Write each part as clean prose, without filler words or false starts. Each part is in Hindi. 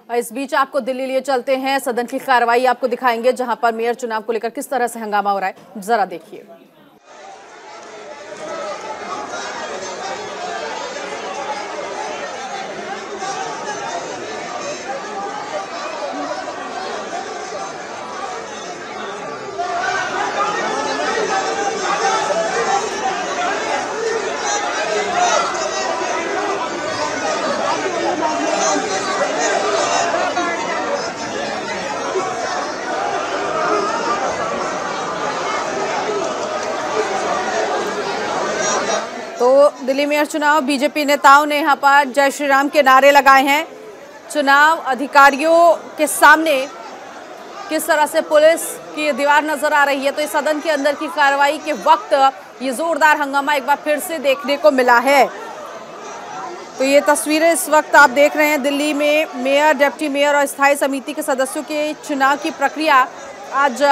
और इस बीच आपको दिल्ली लिए चलते हैं, सदन की कार्रवाई आपको दिखाएंगे जहां पर मेयर चुनाव को लेकर किस तरह से हंगामा हो रहा है, जरा देखिए। तो दिल्ली मेयर चुनाव, बीजेपी नेताओं ने यहां पर जय श्री राम के नारे लगाए हैं। चुनाव अधिकारियों के सामने किस तरह से पुलिस की दीवार नजर आ रही है, तो इस सदन के अंदर की कार्रवाई के वक्त ये जोरदार हंगामा एक बार फिर से देखने को मिला है। तो ये तस्वीरें इस वक्त आप देख रहे हैं, दिल्ली में मेयर, डिप्टी मेयर और स्थायी समिति के सदस्यों के चुनाव की प्रक्रिया आज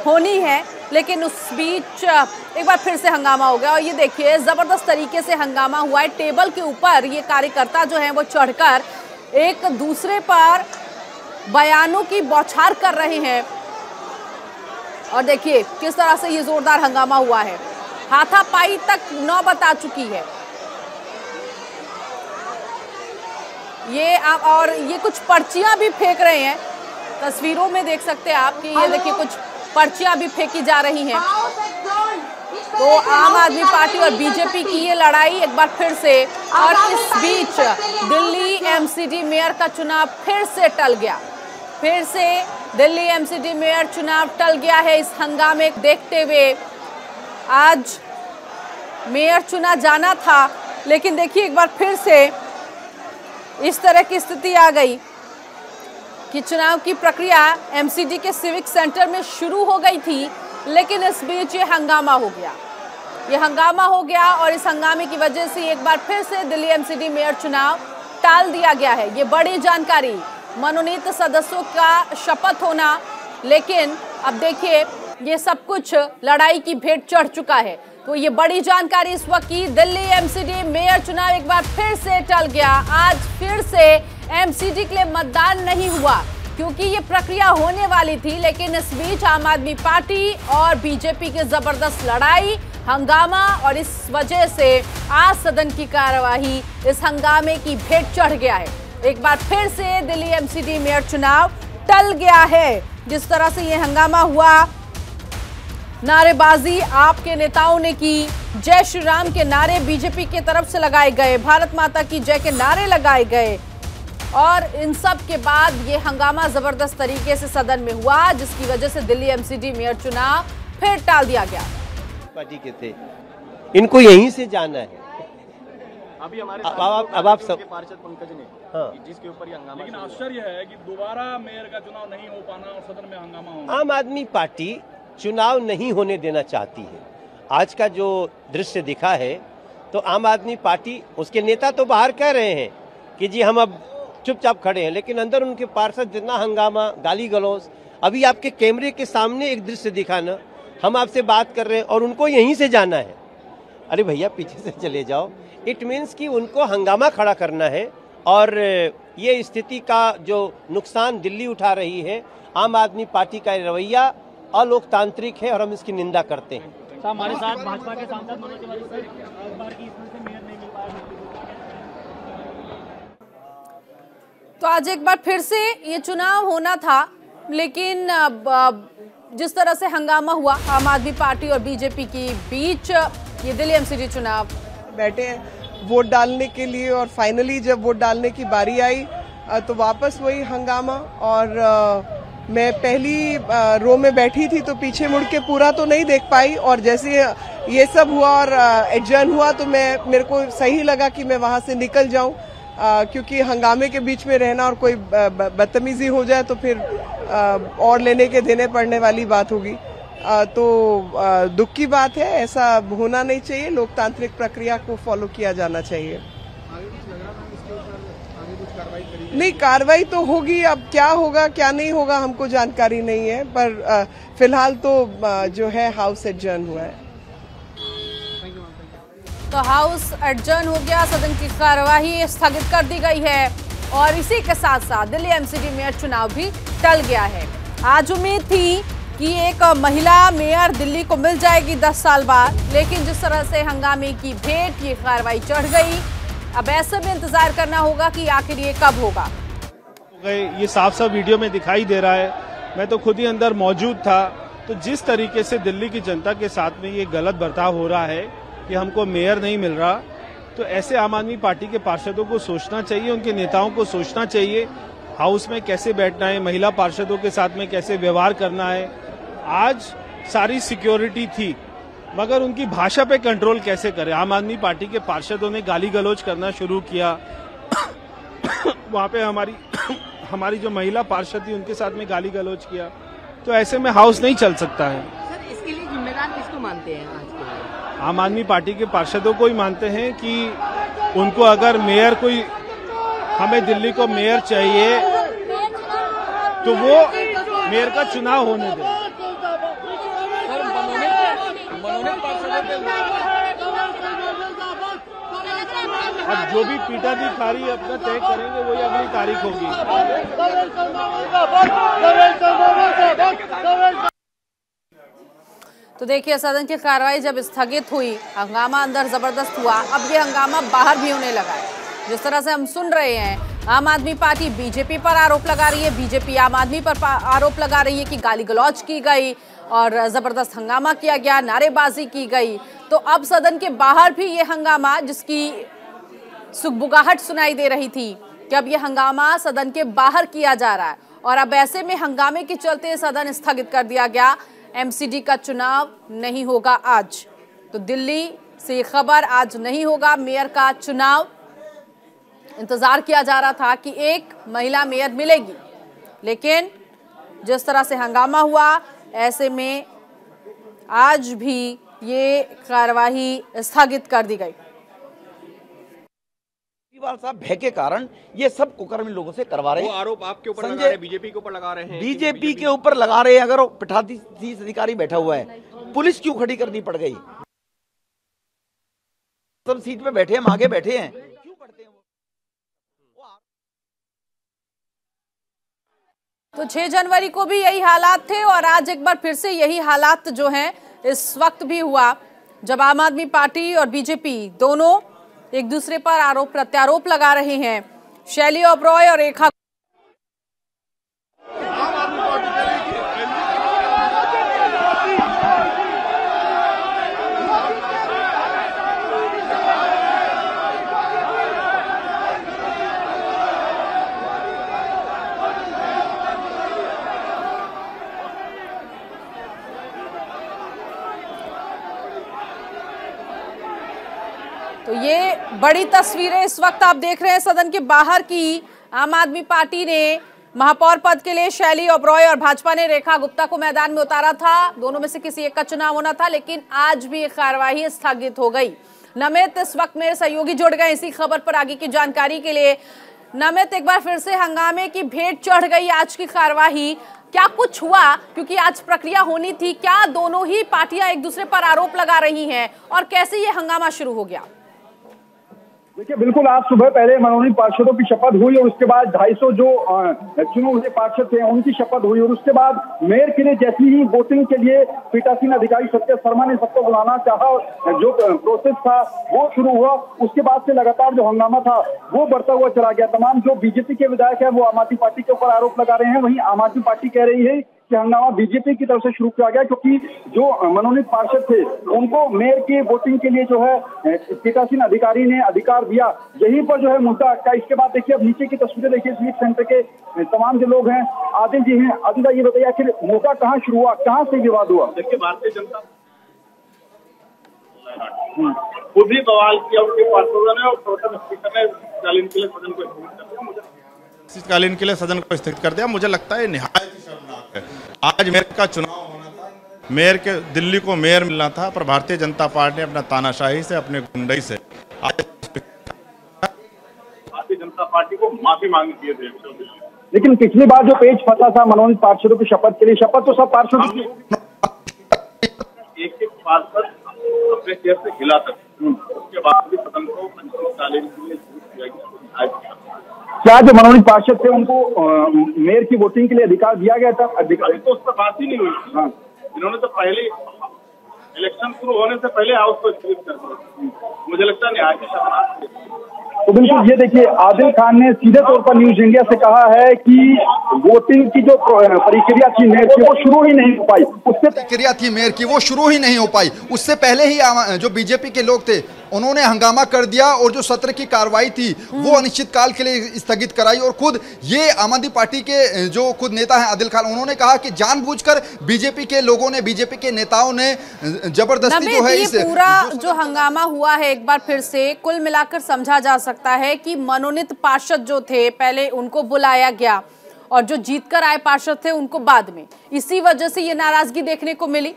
होनी है, लेकिन उस बीच एक बार फिर से हंगामा हो गया। और ये देखिए, जबरदस्त तरीके से हंगामा हुआ है। टेबल के ऊपर ये कार्यकर्ता जो हैं वो चढ़कर एक दूसरे पर बयानों की बौछार कर रहे हैं। और देखिए किस तरह से ये जोरदार हंगामा हुआ है, हाथापाई तक नौबत आ चुकी है। और ये कुछ पर्चियां भी फेंक रहे हैं, तस्वीरों में देख सकते हैं आप कि ये देखिए कुछ पर्चियां भी फेंकी जा रही हैं। तो आम आदमी पार्टी और बीजेपी की ये लड़ाई एक बार फिर से, और इस बीच दिल्ली एमसीडी मेयर का चुनाव फिर से टल गया। फिर से दिल्ली एमसीडी मेयर चुनाव टल गया है। इस हंगामे को देखते हुए आज मेयर चुना जाना था, लेकिन देखिए एक बार फिर से इस तरह की स्थिति आ गई कि चुनाव की प्रक्रिया एमसीडी के सिविक सेंटर में शुरू हो गई थी, लेकिन इस बीच ये हंगामा हो गया। ये हंगामा हो गया और इस हंगामे की वजह से एक बार फिर से दिल्ली एमसीडी मेयर चुनाव टाल दिया गया है। ये बड़ी जानकारी, मनोनीत सदस्यों का शपथ होना, लेकिन अब देखिए ये सब कुछ लड़ाई की भेंट चढ़ चुका है। तो ये बड़ी जानकारी इस वक्त की, दिल्ली एमसीडी मेयर चुनाव एक बार फिर से टल गया। आज फिर से एमसीडी के लिए मतदान नहीं हुआ, क्योंकि ये प्रक्रिया होने वाली थी, लेकिन इस बीच आम आदमी पार्टी और बीजेपी की जबरदस्त लड़ाई, हंगामा, और इस वजह से आज सदन की कार्यवाही इस हंगामे की भेंट चढ़ गया है। एक बार फिर से दिल्ली एमसीडी मेयर चुनाव टल गया है। जिस तरह से ये हंगामा हुआ, नारेबाजी आपके नेताओं ने की, जय श्री राम के नारे बीजेपी की तरफ से लगाए गए, भारत माता की जय के नारे लगाए गए, और इन सब के बाद ये हंगामा जबरदस्त तरीके से सदन में हुआ, जिसकी वजह से दिल्ली एमसीडी मेयर चुनाव फिर टाल दिया गया। पार्टी के थे, इनको यहीं से जाना है। अभी हमारे अब आप सब पार्षद पंकज ने, हाँ, जिसके ऊपर ये हंगामा, लेकिन आश्चर्य है कि दोबारा मेयर का चुनाव नहीं हो पाना और सदन में हंगामा होना। आम आदमी पार्टी चुनाव नहीं होने देना चाहती है। आज का जो दृश्य दिखा है, तो आम आदमी पार्टी, उसके नेता तो बाहर कह रहे हैं कि जी हम अब चुपचाप खड़े हैं, लेकिन अंदर उनके पार्षद जितना हंगामा, गाली गलौज। अभी आपके कैमरे के सामने एक दृश्य दिखा ना, हम आपसे बात कर रहे हैं और उनको यहीं से जाना है। अरे भैया पीछे से चले जाओ। इट मीन्स कि उनको हंगामा खड़ा करना है, और ये स्थिति का जो नुकसान दिल्ली उठा रही है, आम आदमी पार्टी का रवैया अलोकतांत्रिक है और हम इसकी निंदा करते हैं। हमारे साथ भाजपा के सांसद मनोज तिवारी सर, इस बार की इसमें से मेयर नहीं मिल पाया। तो आज एक बार फिर से ये चुनाव होना था, लेकिन जिस तरह से हंगामा हुआ आम आदमी पार्टी और बीजेपी के बीच, ये दिल्ली एमसीडी चुनाव बैठे वोट डालने के लिए, और फाइनली जब वोट डालने की बारी आई तो वापस वही हंगामा। और मैं पहली रो में बैठी थी, तो पीछे मुड़ के पूरा तो नहीं देख पाई, और जैसे ये सब हुआ और एडजर्न हुआ, तो मेरे को सही लगा कि मैं वहां से निकल जाऊं, क्योंकि हंगामे के बीच में रहना और कोई बदतमीजी हो जाए तो फिर और लेने के देने पड़ने वाली बात होगी। तो दुख की बात है, ऐसा होना नहीं चाहिए। लोकतांत्रिक प्रक्रिया को फॉलो किया जाना चाहिए। नहीं, कार्रवाई तो होगी, अब क्या होगा क्या नहीं होगा हमको जानकारी नहीं है, पर फिलहाल तो जो है हाउस एडजर्न हुआ है। तो हाउस एडजर्न हो गया, सदन की कार्यवाही स्थगित कर दी गई है, और इसी के साथ साथ दिल्ली एमसीडी मेयर चुनाव भी टल गया है। आज उम्मीद थी कि एक महिला मेयर दिल्ली को मिल जाएगी 10 साल बाद, लेकिन जिस तरह से हंगामे की भेंट ये कार्रवाई चढ़ गई, अब ऐसे में इंतजार करना होगा कि आखिर ये कब होगा। ये साफ साफ वीडियो में दिखाई दे रहा है, मैं तो खुद ही अंदर मौजूद था। तो जिस तरीके से दिल्ली की जनता के साथ में ये गलत बर्ताव हो रहा है कि हमको मेयर नहीं मिल रहा, तो ऐसे आम आदमी पार्टी के पार्षदों को सोचना चाहिए, उनके नेताओं को सोचना चाहिए हाउस में कैसे बैठना है, महिला पार्षदों के साथ में कैसे व्यवहार करना है। आज सारी सिक्योरिटी थी, मगर उनकी भाषा पे कंट्रोल कैसे करें। आम आदमी पार्टी के पार्षदों ने गाली गलौज करना शुरू किया। वहां पे हमारी जो महिला पार्षद थी उनके साथ में गाली गलौज किया, तो ऐसे में हाउस नहीं चल सकता है। सर, इसके लिए जिम्मेदार किसको मानते हैं आज के लिए? आम आदमी पार्टी के पार्षदों को ही मानते हैं कि उनको अगर मेयर कोई, हमें दिल्ली को मेयर चाहिए तो वो मेयर का चुनाव होने दें। अब जो भी पीठाधिकारी अपना तय करेंगे वही अगली तारीख होगी। तो देखिए, सदन की कार्रवाई जब स्थगित हुई, हंगामा अंदर जबरदस्त हुआ। अब ये हंगामा बाहर भी होने लगा है। जिस तरह से हम सुन रहे हैं, आम आदमी पार्टी बीजेपी पर आरोप लगा रही है, बीजेपी आम आदमी पर आरोप लगा रही है कि गाली गलौज की गई और जबरदस्त हंगामा किया गया, नारेबाजी की गई। तो अब सदन के बाहर भी ये हंगामा, जिसकी सुगबुगाहट सुनाई दे रही थी कि अब ये हंगामा सदन के बाहर किया जा रहा है, और अब ऐसे में हंगामे के चलते सदन स्थगित कर दिया गया। एमसीडी का चुनाव नहीं होगा आज। तो दिल्ली से खबर, आज नहीं होगा मेयर का चुनाव। इंतजार किया जा रहा था कि एक महिला मेयर मिलेगी, लेकिन जिस तरह से हंगामा हुआ, ऐसे में आज भी ये कार्यवाही स्थगित कर दी गई। साहब भय के कारण ये सब कुकर्मी लोगों से करवा रहे हैं। वो आरोप आपके ऊपर लगा रहे हैं, बीजेपी के ऊपर लगा रहे हैं। बीजेपी के ऊपर लगा रहे हैं। अगर वो पीठाधीश अधिकारी बैठा हुआ है, पुलिस क्यों खड़ी करनी पड़ गई? सब सीट पे बैठे हैं, हम आगे बैठे हैं, क्यों करते हैं वो? तो 6 जनवरी को भी यही हालात थे और आज एक बार फिर से यही हालात जो हैं इस वक्त भी हुआ, जब आम आदमी पार्टी और बीजेपी दोनों एक दूसरे पर आरोप प्रत्यारोप लगा रहे हैं। शैली ओबरॉय और रेखा तो ये बड़ी तस्वीरें इस वक्त आप देख रहे हैं सदन के बाहर की। आम आदमी पार्टी ने महापौर पद के लिए शैली ओबरॉय और भाजपा ने रेखा गुप्ता को मैदान में उतारा था। दोनों में से किसी एक का चुनाव होना था, लेकिन आज भी कार्यवाही स्थगित हो गई। नमित इस वक्त मेरे सहयोगी जुड़ गए इसी खबर पर आगे की जानकारी के लिए। नमित, एक बार फिर से हंगामे की भेंट चढ़ गई आज की कार्यवाही, क्या कुछ हुआ? क्योंकि आज प्रक्रिया होनी थी, क्या दोनों ही पार्टियां एक दूसरे पर आरोप लगा रही हैं और कैसे ये हंगामा शुरू हो गया? देखिए, बिल्कुल आज सुबह पहले मनोनीत पार्षदों की शपथ हुई और उसके बाद 250 जो चुने हुए पार्षद थे उनकी शपथ हुई और उसके बाद मेयर के लिए जैसी ही वोटिंग के लिए पीठासीन अधिकारी सत्य शर्मा ने सबको बुलाना चाहा, जो प्रोसेस था वो शुरू हुआ। उसके बाद से लगातार जो हंगामा था वो बढ़ता हुआ चला गया। तमाम जो बीजेपी के विधायक है वो आम आदमी पार्टी के ऊपर आरोप लगा रहे हैं, वहीं आम आदमी पार्टी कह रही है कि हंगामा बीजेपी की तरफ से शुरू किया गया, क्योंकि जो मनोनीत पार्षद थे उनको मेयर की वोटिंग के लिए जो है पीठासीन अधिकारी ने अधिकार दिया, यहीं पर जो है मुद्दा अटका। इसके बाद देखिए, अब नीचे की तस्वीरें देखिए, स्वीप सेंटर के तमाम जो लोग हैं, आदिल जी हैं। आदिल, ये बताइए आखिर मौका कहाँ शुरू हुआ, कहाँ से विवाद हुआ? देखिए, भारतीय जनता खुद ही सवाल किया उनके पार्षदों ने और प्रोटेम स्पीकर ने शीतकालीन के लिए सदन को स्थगित कर दिया। शीतकालीन के लिए सदन को स्थगित कर दिया। मुझे लगता है निहायत ही शर्मनाक है। आज मेयर का चुनाव होना था, मेयर के दिल्ली को मेयर मिलना था, पर भारतीय जनता पार्टी ने अपना तानाशाही से, अपने गुंडई से आज भारतीय जनता पार्टी को माफी मांगी थी। लेकिन पिछली बार जो पेज फंसा था मनोनीत पार्षदों की शपथ के लिए, शपथ तो सब पार्षदों की, एक पार्षद अपने चेयर से हिला तक, उसके बाद भी सदन को अनिश्चितकालीन के लिए किया गया। क्या जो मनोनीत पार्षद थे उनको मेयर की वोटिंग के लिए अधिकार दिया गया था? अधिकारी तो उस पर बात ही नहीं हुई। हाँ, इन्होंने तो पहले इलेक्शन शुरू होने से पहले हाउस को स्थगित कर दिया। मुझे लगता है न्याय की शर्मनाक। तो बिल्कुल ये देखिए, आदिल खान ने सीधे तौर पर न्यूज इंडिया से कहा है कि वोटिंग की जो प्रक्रिया थी मेयर की वो शुरू ही नहीं हो पाई। उससे प्रक्रिया थी मेयर की वो शुरू ही नहीं हो पाई। उससे पहले ही जो बीजेपी के लोग थे उन्होंने हंगामा कर दिया और जो सत्र की कार्रवाई थी वो अनिश्चित काल के लिए स्थगित कराई। और खुद ये आम आदमी पार्टी के जो खुद नेता हैं आदिल खान, उन्होंने कहा कि जानबूझकर बीजेपी के लोगों ने, बीजेपी के नेताओं ने जबरदस्ती जो है इस पूरा जो हंगामा हुआ है, एक बार फिर से कुल मिलाकर समझा जा सकता है कि मनोनीत पार्षद जो थे पहले उनको बुलाया गया और जो जीतकर आए पार्षद थे उनको बाद में, इसी वजह से ये नाराजगी देखने को मिली।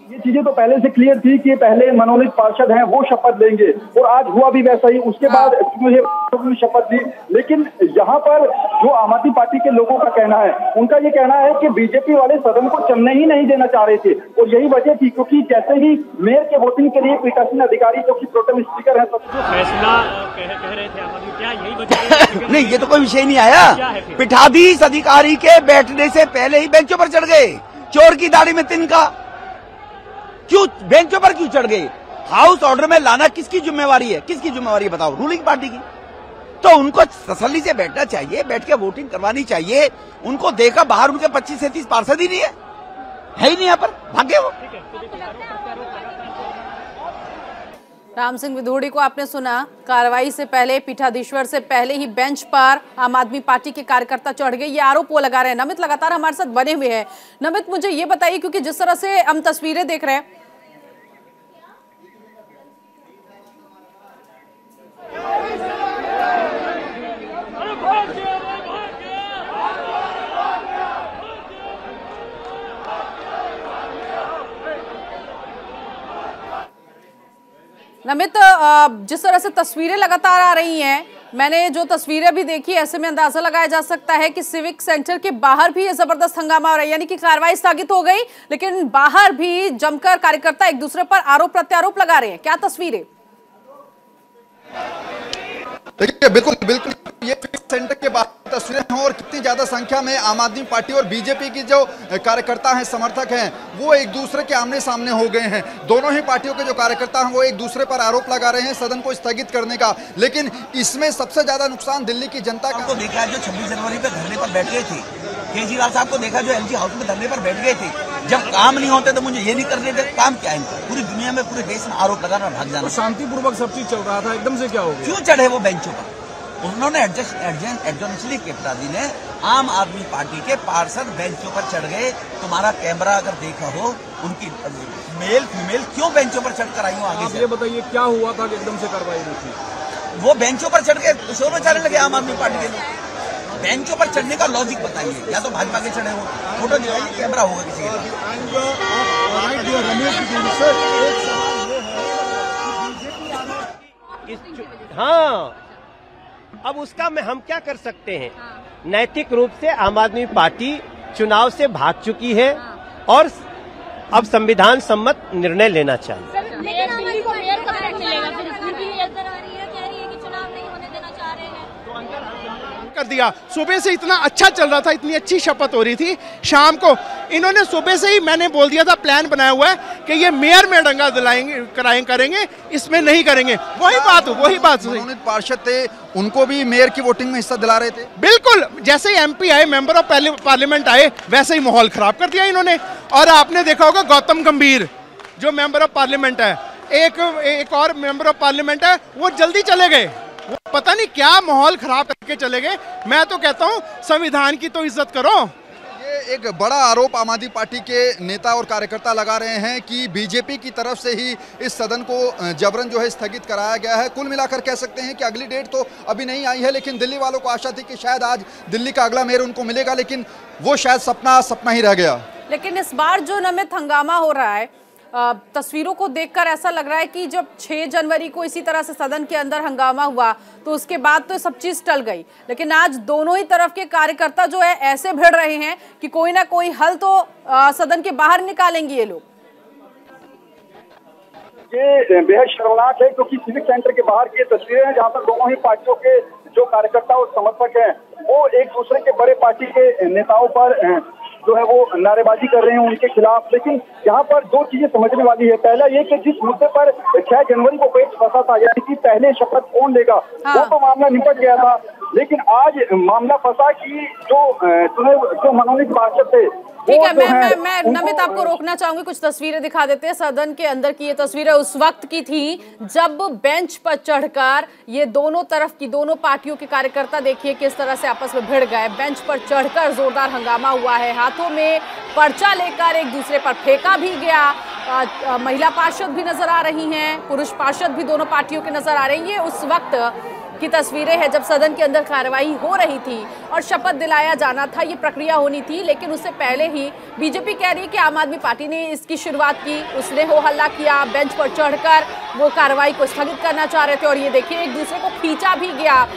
ये चीजें तो पहले से क्लियर थी कि पहले मनोनीत पार्षद हैं वो शपथ लेंगे और आज हुआ भी वैसा ही। उसके बाद मुझे शपथ दी, लेकिन यहाँ पर जो आम आदमी पार्टी के लोगों का कहना है, उनका ये कहना है कि बीजेपी वाले सदन को चलने ही नहीं देना चाह रहे थे और यही वजह थी क्योंकि जैसे ही मेयर के वोटिंग के लिए पीठासीन अधिकारी जो कि प्रोटेम स्पीकर है फैसला कह रहे थे क्या यही वजह? नहीं, ये तो कोई विषय नहीं आया। पीठाधीश अधिकारी के बैठने से पहले ही बेंचों पर चढ़ गए। चोर की दाढ़ी में तिनका। क्यों बेंचों पर क्यों चढ़ गए? हाउस ऑर्डर में लाना किसकी जिम्मेवारी है? किसकी जिम्मेवारी है बताओ? रूलिंग पार्टी की। तो उनको तसल्ली से बैठना चाहिए, बैठ के वोटिंग करवानी चाहिए। उनको देखा बाहर उनके 25 से 30 पार्षद ही नहीं है ही नहीं यहाँ पर, भागे वो। राम सिंह विधोड़ी को आपने सुना, कार्रवाई से पहले, पीठाधीश्वर से पहले ही बेंच पर आम आदमी पार्टी के कार्यकर्ता चढ़ गए, ये आरोप वो लगा रहे हैं। नमित लगातार हमारे साथ बने हुए हैं। नमित, मुझे ये बताइए, क्योंकि जिस तरह से हम तस्वीरें देख रहे हैं, नमित, जिस तरह से तस्वीरें लगातार आ रही हैं, मैंने जो तस्वीरें भी देखी, ऐसे में अंदाजा लगाया जा सकता है कि सिविक सेंटर के बाहर भी ये जबरदस्त हंगामा हो रहा है। यानी कि कार्रवाई स्थगित हो गई, लेकिन बाहर भी जमकर कार्यकर्ता एक दूसरे पर आरोप प्रत्यारोप लगा रहे हैं। क्या तस्वीरें? देखिए, बिल्कुल बिल्कुल ये सेंटर के बाहर तस्वीरें हैं और कितनी ज्यादा संख्या में आम आदमी पार्टी और बीजेपी की जो कार्यकर्ता हैं, समर्थक हैं, वो एक दूसरे के आमने सामने हो गए हैं। दोनों ही पार्टियों के जो कार्यकर्ता हैं वो एक दूसरे पर आरोप लगा रहे हैं सदन को स्थगित करने का। लेकिन इसमें सबसे ज्यादा नुकसान दिल्ली की जनता का। देखा जो 26 जनवरी पे धरने पर बैठ गए थे, केजरीवाल साहब को देखा जो एलजी हाउस में धरने पर बैठ गए थे। जब काम नहीं होते तो मुझे ये नहीं करने देते, काम क्या है इनका? पूरी दुनिया में, पूरे देश में आरोप लगाना, भाग जाना। शांतिपूर्वक सब चीज चल रहा था, एकदम से क्या हो गया? क्यों चढ़े वो बेंचों पर? उन्होंने एडजॉर्नली केपटादी ने आम आदमी पार्टी के पार्षद बेंचों पर चढ़ गए। तुम्हारा कैमरा अगर देखा हो, उनकी मेल फीमेल क्यों बेंचों पर चढ़कर आई हो? आगे आप ये बताइए क्या हुआ था कि एकदम से कार्रवाई हुई थी? वो बेंचों पर चढ़ के शोर मचाने लगे आम आदमी पार्टी के लोग। बेंचों पर चढ़ने का लॉजिक बताइए, या तो भाजपा के चढ़े हो, फोटो दिखाइए, कैमरा होगा किसी के। हाँ, अब उसका में हम क्या कर सकते हैं? नैतिक रूप से आम आदमी पार्टी चुनाव से भाग चुकी है और अब संविधान सम्मत निर्णय लेना चाहिए। दिल्ली को मेयर कब तक मिलेगा? फिर पूरी अंदर आ रही है, कह रही है कि चुनाव नहीं होने देना चाह रहे हैं। कर दिया। सुबह से इतना अच्छा चल रहा था, इतनी अच्छी शपथ हो रही थी, शाम को इन्होंने सुबह से ही मैंने बोल दिया था, प्लान बनाया हुआ है कि ये मेयर में दंगा दिलाएंगे, करेंगे, इसमें नहीं करेंगे। वही बात मनोनीत पार्षद थे, उनको भी मेयर की वोटिंग में हिस्सा दिला रहे थे। बिल्कुल, जैसे ही एमपी आए, मेंबर ऑफ पार्लियामेंट आए, वैसे ही माहौल खराब कर दिया इन्होंने। और आपने देखा होगा गौतम गंभीर जो मेंबर ऑफ पार्लियामेंट है, एक और मेंबर ऑफ पार्लियामेंट है, वो जल्दी चले गए। वो पता नहीं क्या माहौल खराब करके चले गए। मैं तो कहता हूँ संविधान की तो इज्जत करो। ये एक बड़ा आरोप आम आदमी पार्टी के नेता और कार्यकर्ता लगा रहे हैं कि बीजेपी की तरफ से ही इस सदन को जबरन जो है स्थगित कराया गया है। कुल मिलाकर कह सकते हैं कि अगली डेट तो अभी नहीं आई है, लेकिन दिल्ली वालों को आशा थी कि शायद आज दिल्ली का अगला मेयर उनको मिलेगा, लेकिन वो शायद सपना ही रह गया। लेकिन इस बार जो नमित हंगामा हो रहा है, तस्वीरों को देखकर ऐसा लग रहा है कि जब 6 जनवरी को इसी तरह से सदन के अंदर हंगामा हुआ तो उसके बाद तो सब चीज टल गई, लेकिन आज दोनों ही तरफ के कार्यकर्ता जो है ऐसे भिड़ रहे हैं कि कोई ना कोई हल तो सदन के बाहर निकालेंगे ये लोग। ये बेहद शर्मनाक है, क्योंकि सिविक सेंटर के बाहर की तस्वीरें हैं जहां पर दोनों ही पार्टियों के जो कार्यकर्ता और समर्थक हैं वो एक दूसरे के बड़े पार्टी के नेताओं पर जो है वो नारेबाजी कर रहे हैं उनके खिलाफ। लेकिन यहाँ पर दो चीजें समझने वाली है। पहला ये कि जिस मुद्दे पर 6 जनवरी को पेश फंसा था, यानी कि पहले शपथ कौन लेगा, वो तो मामला निपट गया था। लेकिन आज मामला फंसा कि जो मनोनीत पार्षद थे। ठीक है, मैं नमित आपको रोकना चाहूंगी, कुछ तस्वीरें दिखा देते हैं। सदन के अंदर की ये तस्वीरें उस वक्त की थी जब बेंच पर चढ़कर ये दोनों तरफ की दोनों पार्टियों के कार्यकर्ता देखिए किस तरह से आपस में भिड़ गए। बेंच पर चढ़कर जोरदार हंगामा हुआ है, हाथों में पर्चा लेकर एक दूसरे पर फेंका भी गया। महिला पार्षद भी नजर आ रही हैं, पुरुष पार्षद भी दोनों पार्टियों के नजर आ रहे हैं। ये उस वक्त की तस्वीरें हैं जब सदन के अंदर कार्रवाई हो रही थी और शपथ दिलाया जाना था, ये प्रक्रिया होनी थी। लेकिन उससे पहले ही बीजेपी कह रही है कि आम आदमी पार्टी ने इसकी शुरुआत की, उसने हो हल्ला किया, बेंच पर चढ़कर वो कार्रवाई को स्थगित करना चाह रहे थे। और ये देखिए एक दूसरे को खींचा भी गया।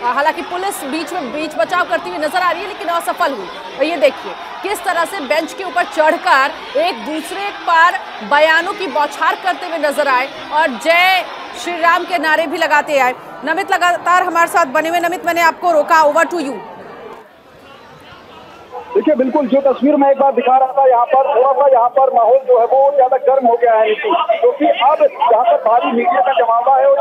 हालांकि पुलिस बीच बचाव करती हुई नजर आ रही है लेकिन असफल हुई। और ये देखिए किस तरह से बेंच के ऊपर चढ़कर एक दूसरे पर बयानों की बौछार करते हुए नजर आए और जय श्री राम के नारे भी लगाते आए। नमित लगातार हमारे साथ बने हुए। नमित, मैंने आपको रोका, ओवर टू यू। देखिए बिल्कुल जो तस्वीर मैं एक बार दिखा रहा था, यहाँ पर थोड़ा सा यहाँ पर माहौल जो है वो ज्यादा गर्म हो गया है, क्योंकि अब यहाँ पर भारी मीडिया का जमावड़ा है और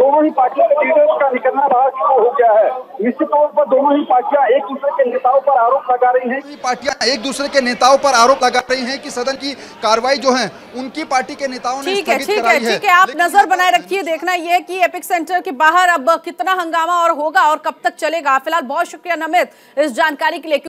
दोनों ही पार्टियों के लीडर्स का निकलना बाहर शुरू हो गया है। निश्चित तौर पर दोनों ही पार्टियां एक दूसरे के नेताओं पर आरोप लगा रही हैं। पार्टियां एक दूसरे के नेताओं पर आरोप लगा रही हैं कि सदन की कार्रवाई जो है उनकी पार्टी के नेताओं ने स्थगित कराई है। ठीक है, आप नजर बनाए रखिए। देखना यह है कि एपिक सेंटर के बाहर अब कितना हंगामा और होगा और कब तक चलेगा। फिलहाल बहुत शुक्रिया नमित इस जानकारी के लिए।